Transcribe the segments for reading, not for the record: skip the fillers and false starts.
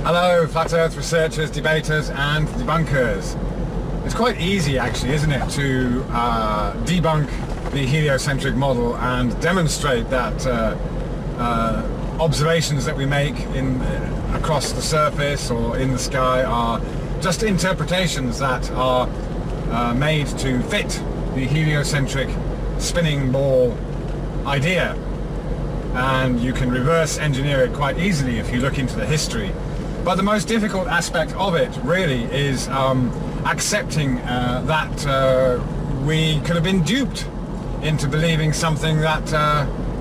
Hello, flat earth researchers, debaters and debunkers. It's quite easy actually, isn't it, to debunk the heliocentric model and demonstrate that observations that we make across the surface or in the sky are just interpretations that are made to fit the heliocentric spinning ball idea. And you can reverse engineer it quite easily if you look into the history. But the most difficult aspect of it really is accepting that we could have been duped into believing something that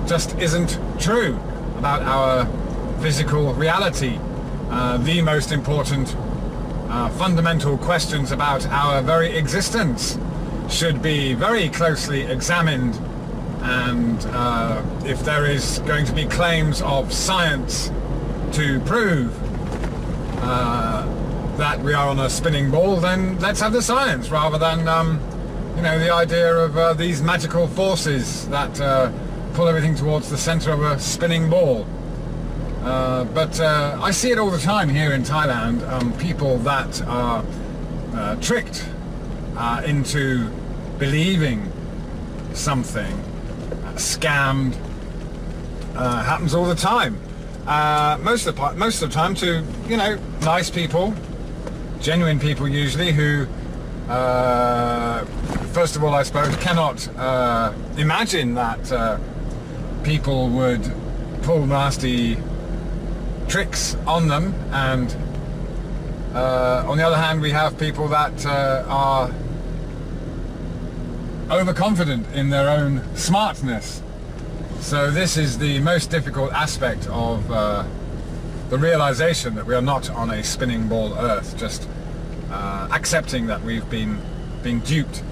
just isn't true about our physical reality. The most important fundamental questions about our very existence should be very closely examined, and if there is going to be claims of science to prove that we are on a spinning ball, then let's have the science rather than you know, the idea of these magical forces that pull everything towards the center of a spinning ball. But I see it all the time here in Thailand, people that are tricked into believing something, scammed, happens all the time. Most of the time to, you know, nice people, genuine people usually, who first of all, I suppose, cannot imagine that people would pull nasty tricks on them, and on the other hand we have people that are overconfident in their own smartness. So this is the most difficult aspect of the realization that we are not on a spinning ball Earth, just accepting that we've been duped.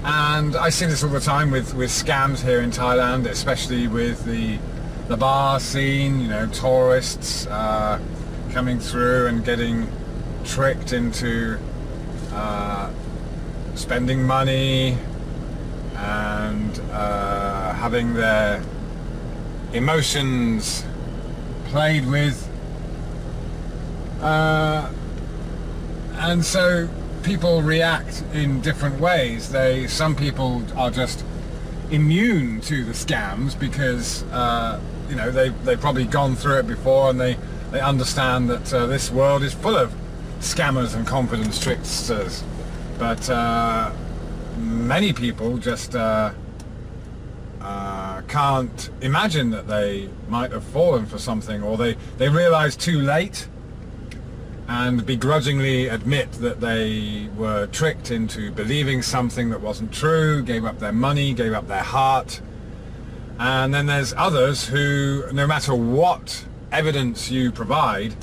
And I see this all the time with scams here in Thailand, especially with the bar scene, you know, tourists coming through and getting tricked into spending money and having their emotions played with, and so people react in different ways. Some people are just immune to the scams because you know, they've probably gone through it before, and they understand that this world is full of scammers and confidence tricksters. But many people just can't imagine that they might have fallen for something, or they realize too late and begrudgingly admit that they were tricked into believing something that wasn't true, gave up their money, gave up their heart. And then there's others who, no matter what evidence you provide,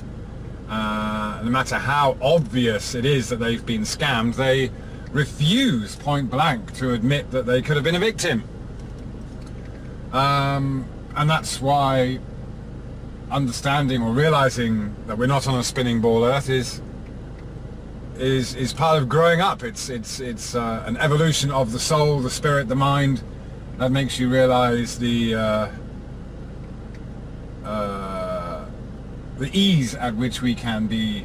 no matter how obvious it is that they've been scammed, they refuse point blank to admit that they could have been a victim. And that's why understanding or realizing that we're not on a spinning ball Earth is part of growing up. It's an evolution of the soul, the spirit, the mind, that makes you realize the ease at which we can be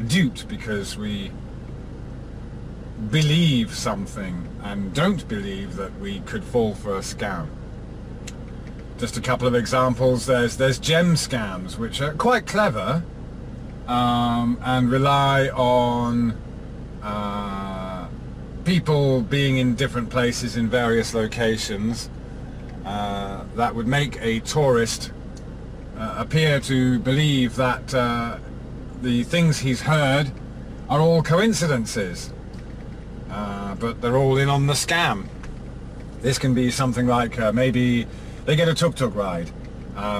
duped because we believe something and don't believe that we could fall for a scam. Just a couple of examples. There's gem scams, which are quite clever and rely on people being in different places in various locations that would make a tourist appear to believe that the things he's heard are all coincidences, but they're all in on the scam. This can be something like maybe they get a tuk-tuk ride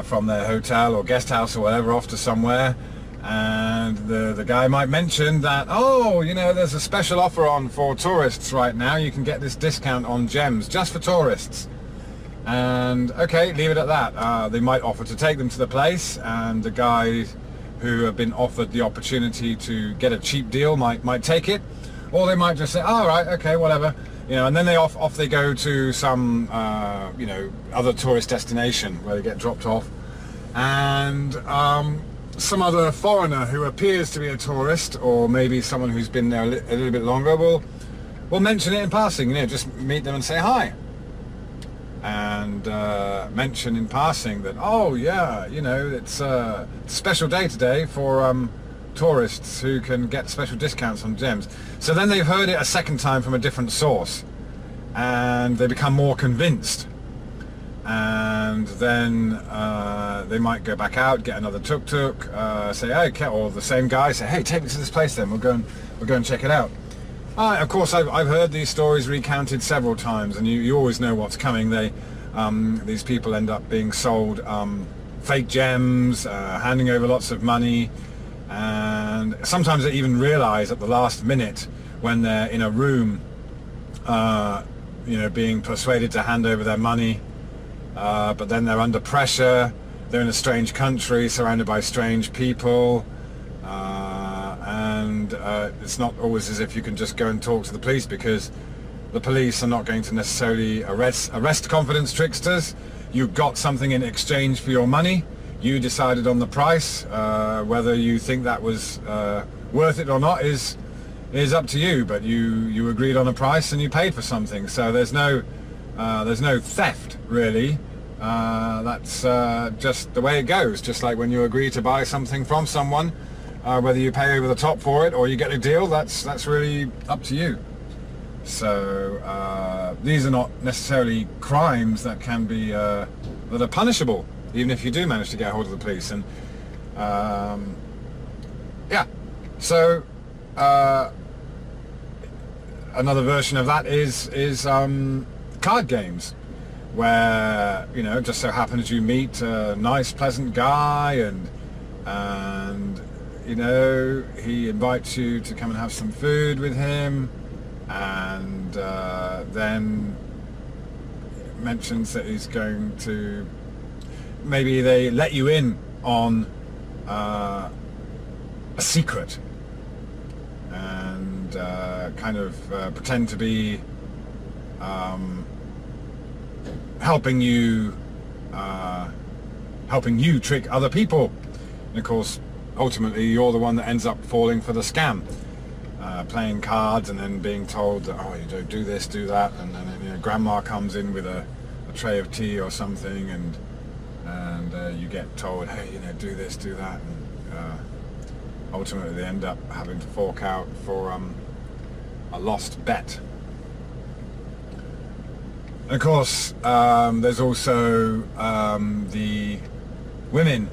from their hotel or guest house or whatever off to somewhere, and the guy might mention that, oh, you know, there's a special offer on for tourists right now, you can get this discount on gems just for tourists. And okay, leave it at that. They might offer to take them to the place, and the guys who have been offered the opportunity to get a cheap deal might take it, or they might just say, all right, okay, whatever. You know, and then off they go to some you know, other tourist destination where they get dropped off, and some other foreigner who appears to be a tourist, or maybe someone who's been there a little bit longer, will mention it in passing. You know, just meet them and say hi, and mention in passing that, oh yeah, you know, it's a special day today for tourists who can get special discounts on gems. So then they've heard it a second time from a different source, and they become more convinced, and then they might go back out, get another tuk-tuk, say, hey, or the same guy say, hey, take me to this place then, we'll go and check it out. Of course, I've heard these stories recounted several times, and you always know what's coming. These people end up being sold fake gems, handing over lots of money, and sometimes they even realize at the last minute when they're in a room, you know, being persuaded to hand over their money, but then they're under pressure, they're in a strange country surrounded by strange people, and it's not always as if you can just go and talk to the police, because the police are not going to necessarily arrest confidence tricksters. You got something in exchange for your money, you decided on the price, whether you think that was worth it or not is up to you, but you agreed on a price and you paid for something. So there's no theft really. That's just the way it goes. Just like when you agree to buy something from someone, whether you pay over the top for it or you get a deal, that's really up to you. So these are not necessarily crimes that can be that are punishable, even if you do manage to get a hold of the police. And yeah, so another version of that is card games, where, you know, just so happens you meet a nice pleasant guy, and you know, he invites you to come and have some food with him, and then mentions that he's going to, maybe they let you in on a secret, and kind of pretend to be helping you trick other people. And of course, ultimately you're the one that ends up falling for the scam, playing cards and then being told that, oh, you don't do this, do that, and then, you know, grandma comes in with a tray of tea or something, and you get told, hey, you know, do this, do that, and ultimately they end up having to fork out for a lost bet. And of course, there's also the women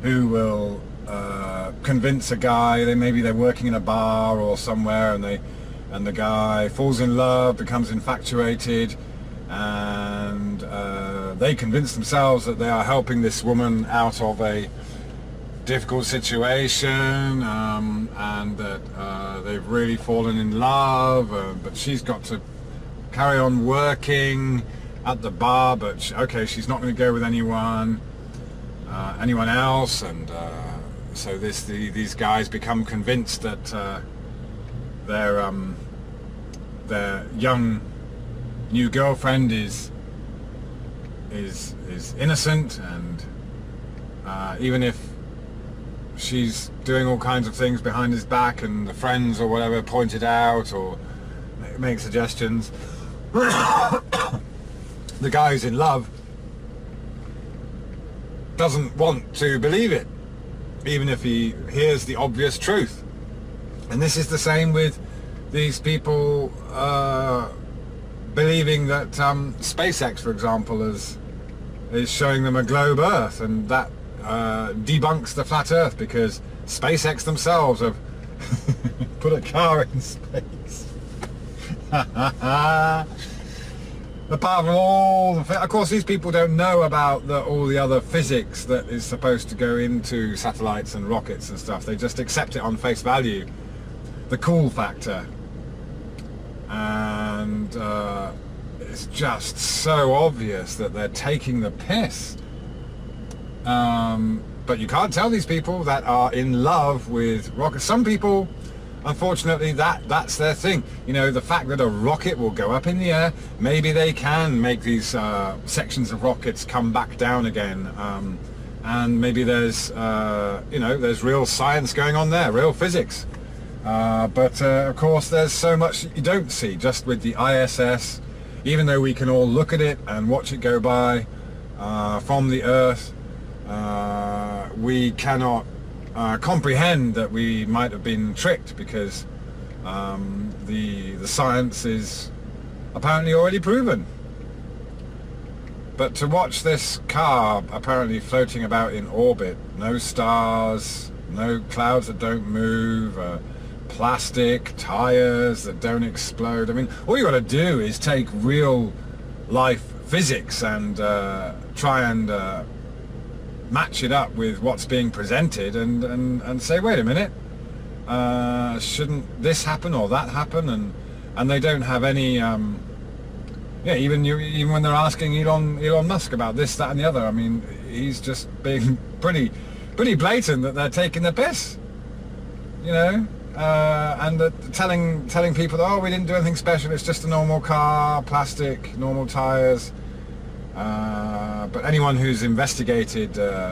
who will convince a guy. Maybe they're working in a bar or somewhere, and the guy falls in love, becomes infatuated, and they convince themselves that they are helping this woman out of a difficult situation, and that they've really fallen in love, but she's got to carry on working at the bar, but okay, she's not going to go with anyone else, and so these guys become convinced that their young new girlfriend is innocent, and even if she's doing all kinds of things behind his back, and the friends or whatever point it out or make suggestions, the guy who's in love doesn't want to believe it, even if he hears the obvious truth. And this is the same with these people believing that SpaceX, for example, is showing them a globe Earth, and that debunks the flat Earth, because SpaceX themselves have put a car in space. Apart from all the, of course, these people don't know about all the other physics that is supposed to go into satellites and rockets and stuff. They just accept it on face value, the cool factor, and it's just so obvious that they're taking the piss. But you can't tell these people that are in love with rockets. Some people, unfortunately, that's their thing. You know, the fact that a rocket will go up in the air, maybe they can make these sections of rockets come back down again, and maybe there's there's real science going on there, real physics. But of course there's so much you don't see just with the ISS. Even though we can all look at it and watch it go by from the Earth, we cannot comprehend that we might have been tricked, because the science is apparently already proven. But to watch this car apparently floating about in orbit, no stars, no clouds that don't move, plastic tires that don't explode. I mean, all you got to do is take real life physics and try and match it up with what's being presented and say, wait a minute, shouldn't this happen or that happen? And they don't have any even when they're asking Elon Musk about this, that and the other, I mean, he's just being pretty blatant that they're taking the piss, and telling people, oh, we didn't do anything special, it's just a normal car, plastic, normal tires. But anyone who's investigated the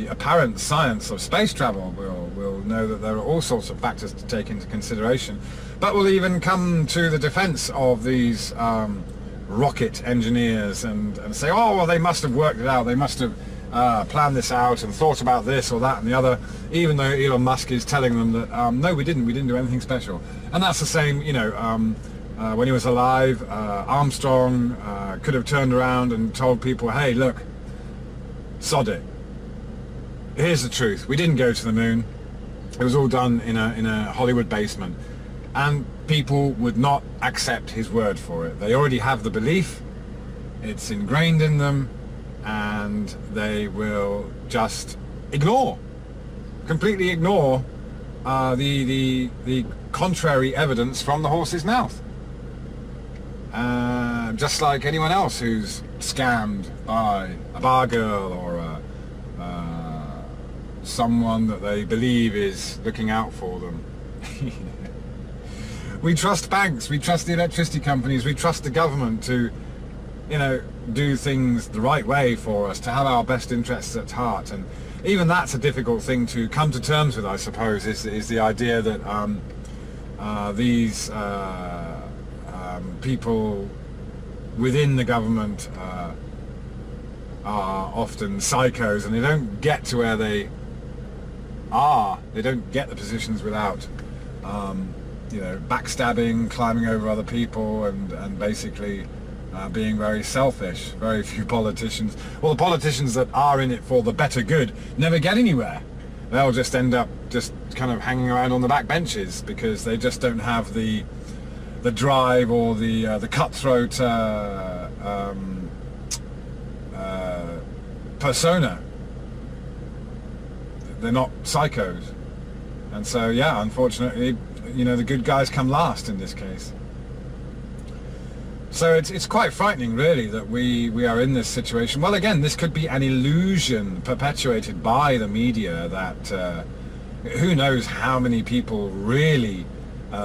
apparent science of space travel will know that there are all sorts of factors to take into consideration, but will even come to the defense of these rocket engineers and say, oh, well, they must have worked it out, they must have planned this out and thought about this or that and the other, even though Elon Musk is telling them that no, we didn't do anything special. And that's the same, when he was alive, Armstrong could have turned around and told people, hey, look, sod it, here's the truth, we didn't go to the moon, it was all done in a Hollywood basement. And people would not accept his word for it. They already have the belief, it's ingrained in them, and they will just completely ignore the contrary evidence from the horse's mouth. Just like anyone else who's scammed by a bar girl or someone that they believe is looking out for them. We trust banks, we trust the electricity companies, we trust the government to, do things the right way for us, to have our best interests at heart. And even that's a difficult thing to come to terms with, I suppose, is the idea that these people within the government are often psychos, and they don't get to where they are. They don't get the positions without backstabbing, climbing over other people, and basically being very selfish. Very few politicians, well, the politicians that are in it for the better good, never get anywhere. They'll just end up just kind of hanging around on the back benches because they just don't have the drive or the cutthroat persona. They're not psychos, and so yeah, unfortunately, the good guys come last in this case. So it's quite frightening, really, that we are in this situation. Well, again, this could be an illusion perpetuated by the media that who knows how many people really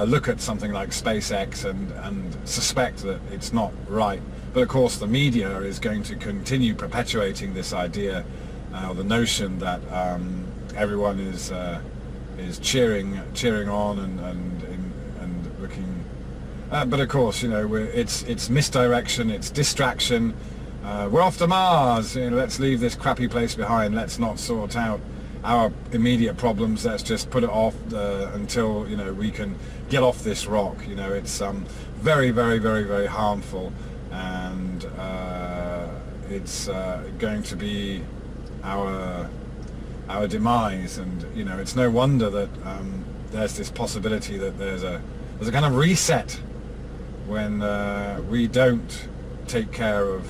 look at something like SpaceX and suspect that it's not right. But of course, the media is going to continue perpetuating this idea, the notion that everyone is cheering on and looking. But of course, it's misdirection, it's distraction. We're off to Mars. Let's leave this crappy place behind. Let's not sort out our immediate problems. Let's just put it off until we can get off this rock. It's very, very, very, very harmful, and it's going to be our demise. And it's no wonder that there's this possibility that there's a kind of reset when we don't take care of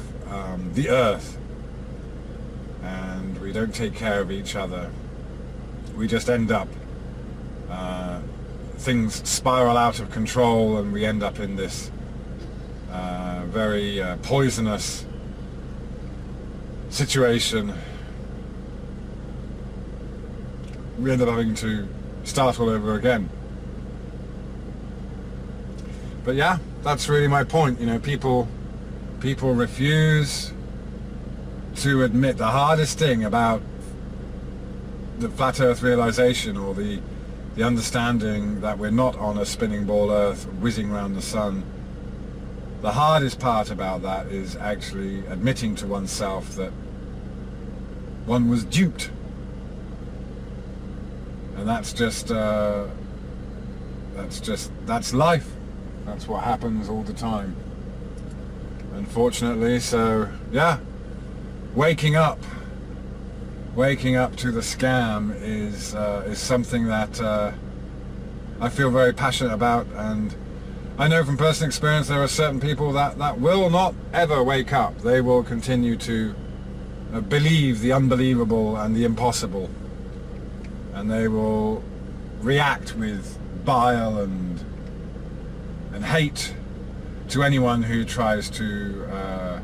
the Earth, and we don't take care of each other. We just end up, things spiral out of control, and we end up in this very poisonous situation. We end up having to start all over again. But yeah, that's really my point. People refuse to admit, the hardest thing about the flat earth realization, or the understanding that we're not on a spinning ball earth whizzing around the sun, the hardest part about that is actually admitting to oneself that one was duped. And that's life. That's what happens all the time, unfortunately. So yeah, waking up to the scam is something that I feel very passionate about, and I know from personal experience there are certain people that will not ever wake up. They will continue to believe the unbelievable and the impossible, and they will react with bile and hate to anyone who tries to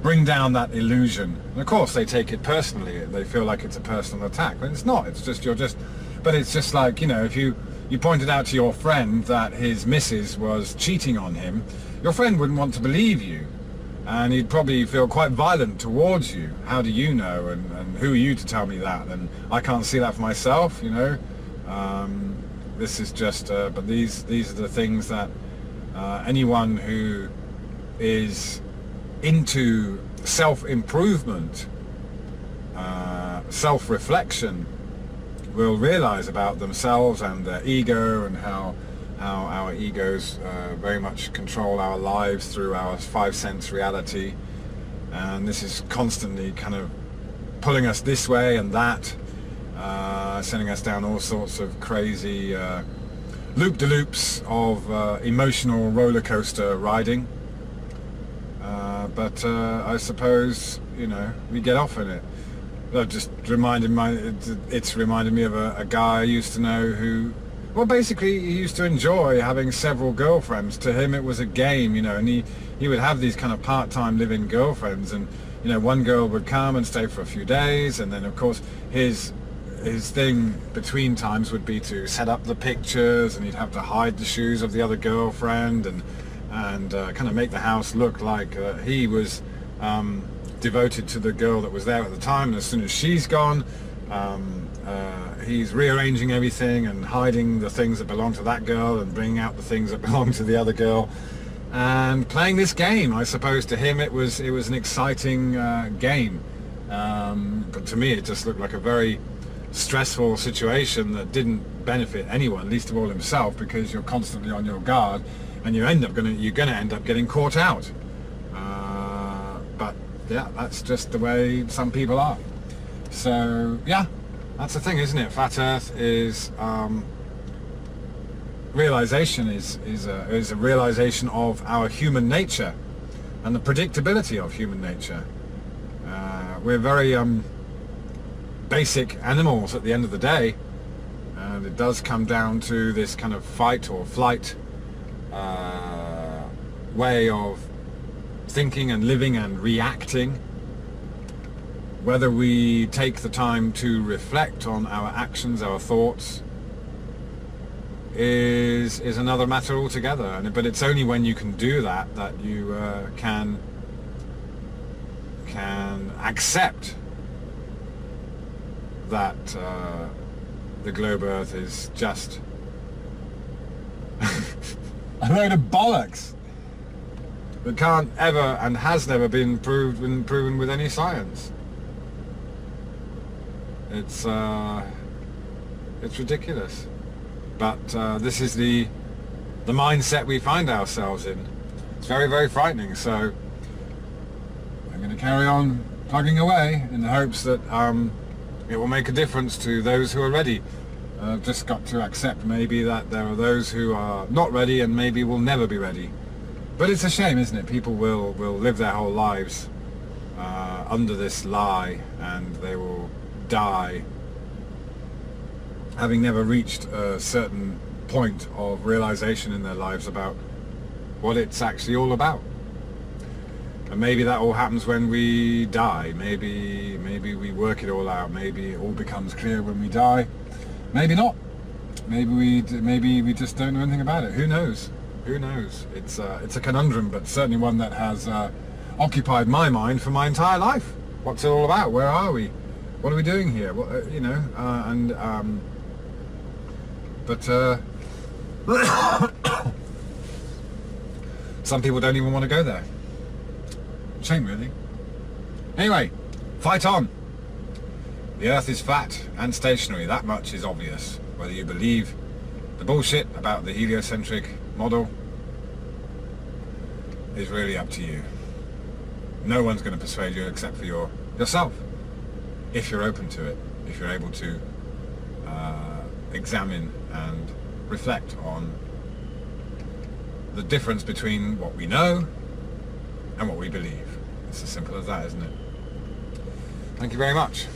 bring down that illusion. And of course they take it personally. They feel like it's a personal attack, but it's not. It's just but it's just like, you know, if you pointed out to your friend that his missus was cheating on him, your friend wouldn't want to believe you, and he'd probably feel quite violent towards you. How do you know, and who are you to tell me that? And I can't see that for myself, you know. This is just but these are the things that anyone who is into self-improvement, self-reflection, will realize about themselves and their ego, and how our egos very much control our lives through our five sense reality. And this is constantly kind of pulling us this way and that, sending us down all sorts of crazy loop-de-loops of emotional roller coaster riding. But I suppose, you know, we get off in it. It's reminded me of a guy I used to know who, well, basically he used to enjoy having several girlfriends. To him it was a game, you know, and he would have these kind of part-time live-in girlfriends, and, you know, one girl would come and stay for a few days, and then of course his thing between times would be to set up the pictures, and he'd have to hide the shoes of the other girlfriend, and kind of make the house look like he was devoted to the girl that was there at the time. And as soon as she's gone, he's rearranging everything and hiding the things that belong to that girl and bringing out the things that belong to the other girl, and playing this game. I suppose to him it was an exciting game, but to me it just looked like a very stressful situation that didn't benefit anyone, least of all himself, because you're constantly on your guard, and you're gonna end up getting caught out. But yeah, that's just the way some people are. So yeah, that's the thing, isn't it? Flat Earth is realization is a realization of our human nature and the predictability of human nature. We're very basic animals at the end of the day, and it does come down to this kind of fight or flight way of thinking and living and reacting. Whether we take the time to reflect on our actions, our thoughts, is another matter altogether. But it's only when you can do that that you can accept that the globe Earth is just a load of bollocks that can't ever and has never been proven with any science. It's ridiculous, but this is the mindset we find ourselves in. It's very, very frightening. So I'm going to carry on plugging away in the hopes that it will make a difference to those who are ready. Just got to accept maybe that there are those who are not ready and maybe will never be ready. But it's a shame, isn't it? People will live their whole lives under this lie, and they will die having never reached a certain point of realization in their lives about what it's actually all about. And maybe that all happens when we die. Maybe we work it all out. Maybe it all becomes clear when we die. Maybe not. Maybe we just don't know anything about it. Who knows? Who knows? It's a conundrum, but certainly one that has occupied my mind for my entire life. What's it all about? Where are we? What are we doing here? What, you know, some people don't even want to go there. Shame, really. Anyway, fight on. The Earth is flat and stationary. That much is obvious. Whether you believe the bullshit about the heliocentric model is really up to you. No one's going to persuade you except for yourself, if you're open to it, if you're able to examine and reflect on the difference between what we know and what we believe. It's as simple as that, isn't it? Thank you very much.